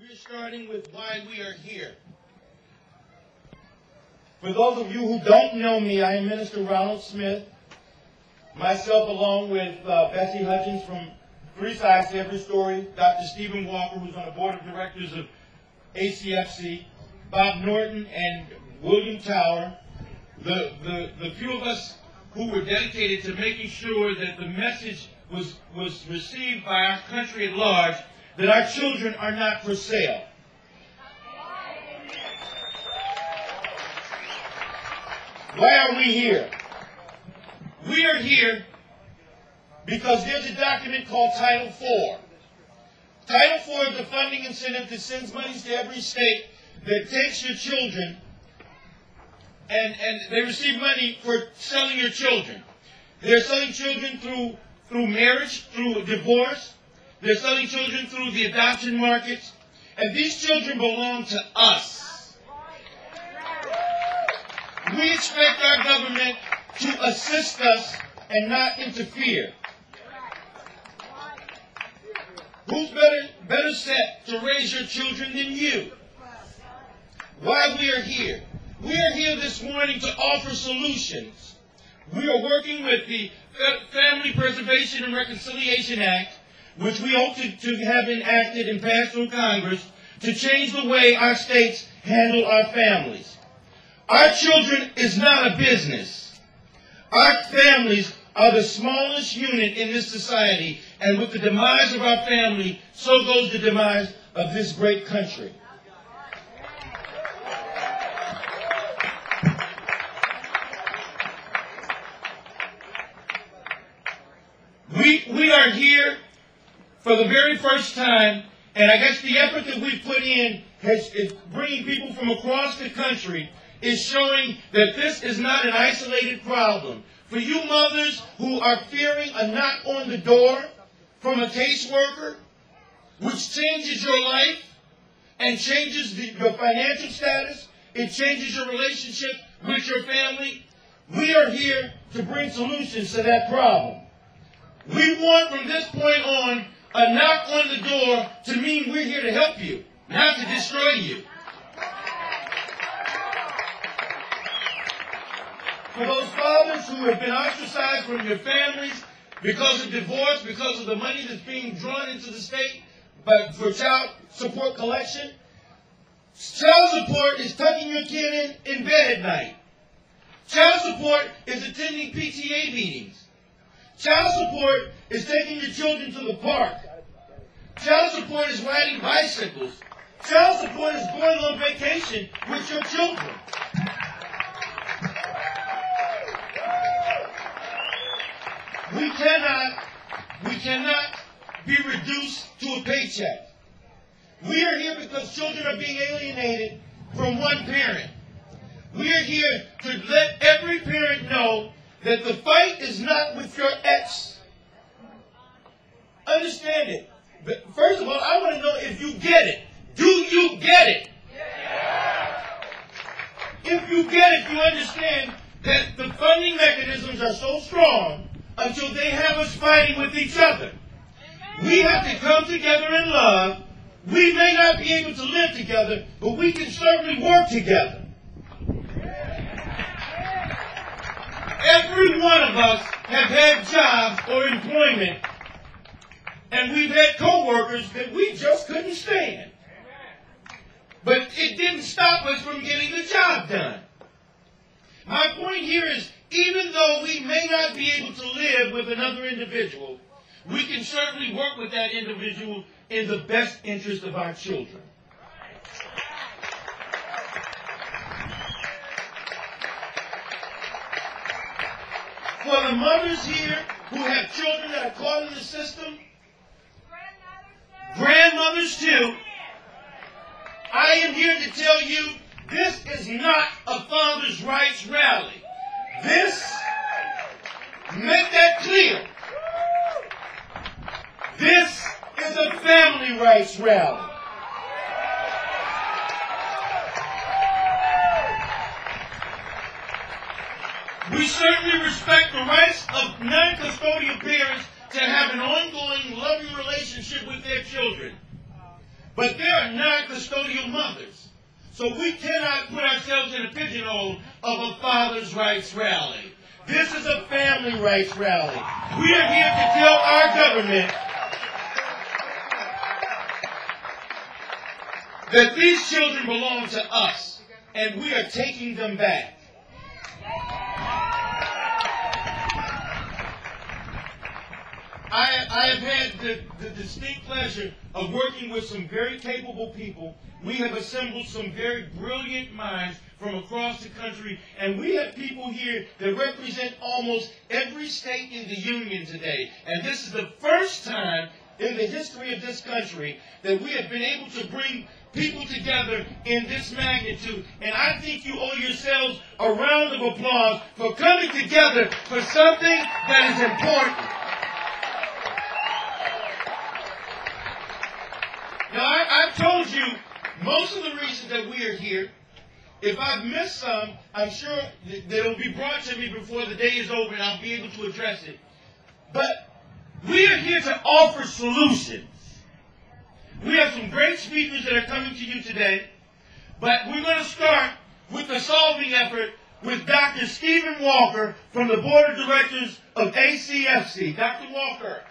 we're starting with why we are here. For those of you who don't know me, I am Minister Ronald Smith. Myself, along with Bessie Hutchins from Three Sides to Every Story, Dr. Stephen Walker, who's on the board of directors of ACFC, Bob Norton, and William Tower, the few of us who were dedicated to making sure that the message was received by our country at large, that our children are not for sale. Why are we here? We are here because there's a document called Title IV. Title IV is the funding incentive that sends monies to every state that takes your children and they receive money for selling your children. They're selling children through marriage, through divorce. They're selling children through the adoption markets. And these children belong to us. We expect our government to assist us and not interfere. Who's better set to raise your children than you? Why we are here? We are here this morning to offer solutions. We are working with the Family Preservation and Reconciliation Act, which we hope to have enacted and passed through Congress, to change the way our states handle our families. Our children is not a business. Our families are the smallest unit in this society, and with the demise of our family, so goes the demise of this great country. We are here for the very first time, and I guess the effort that we've put in is bringing people from across the country, is showing that this is not an isolated problem. For you mothers who are fearing a knock on the door from a caseworker, which changes your life and changes your financial status, it changes your relationship with your family, we are here to bring solutions to that problem. We want from this point on a knock on the door to mean we're here to help you, not to destroy you. For those fathers who have been ostracized from your families because of divorce, because of the money that's being drawn into the state but for child support collection, child support is tucking your kid in bed at night. Child support is attending PTA meetings. Child support is taking your children to the park. Child support is riding bicycles. Child support is going on vacation with your children. We cannot be reduced to a paycheck. We are here because children are being alienated from one parent. We are here to let every parent know that the fight is not with your ex. Understand it. But first of all, I want to know if you get it. Do you get it? Yeah. If you get it, you understand that the funding mechanisms are so strong until they have us fighting with each other. We have to come together in love. We may not be able to live together, but we can certainly work together. Every one of us have had jobs or employment, and we've had co-workers that we just couldn't stand. But it didn't stop us from getting the job done. My point here is, even though we may not be able to live with another individual, we can certainly work with that individual in the best interest of our children. For the mothers here who have children that are caught in the system, grandmothers too, I am here to tell you this is not a Founders' Rights rally. Make that clear. This is a family rights rally. We certainly respect the rights of non-custodial parents to have an ongoing, loving relationship with their children. but they are not custodial mothers. So we cannot put ourselves in a pigeonhole of a father's rights rally. This is a family rights rally. We are here to tell our government that these children belong to us, and we are taking them back. I have had the distinct pleasure of working with some very capable people. We have assembled some very brilliant minds from across the country, and we have people here that represent almost every state in the union today. And this is the first time in the history of this country that we have been able to bring people together in this magnitude. And I think you owe yourselves a round of applause for coming together for something that is important. Now, I've told you most of the reasons that we are here. If I've missed some, I'm sure that it'll be brought to me before the day is over and I'll be able to address it. But we are here to offer solutions. We have some great speakers that are coming to you today, but we're going to start with the solving effort with Dr. Stephen Walker from the Board of Directors of ACFC. Dr. Walker.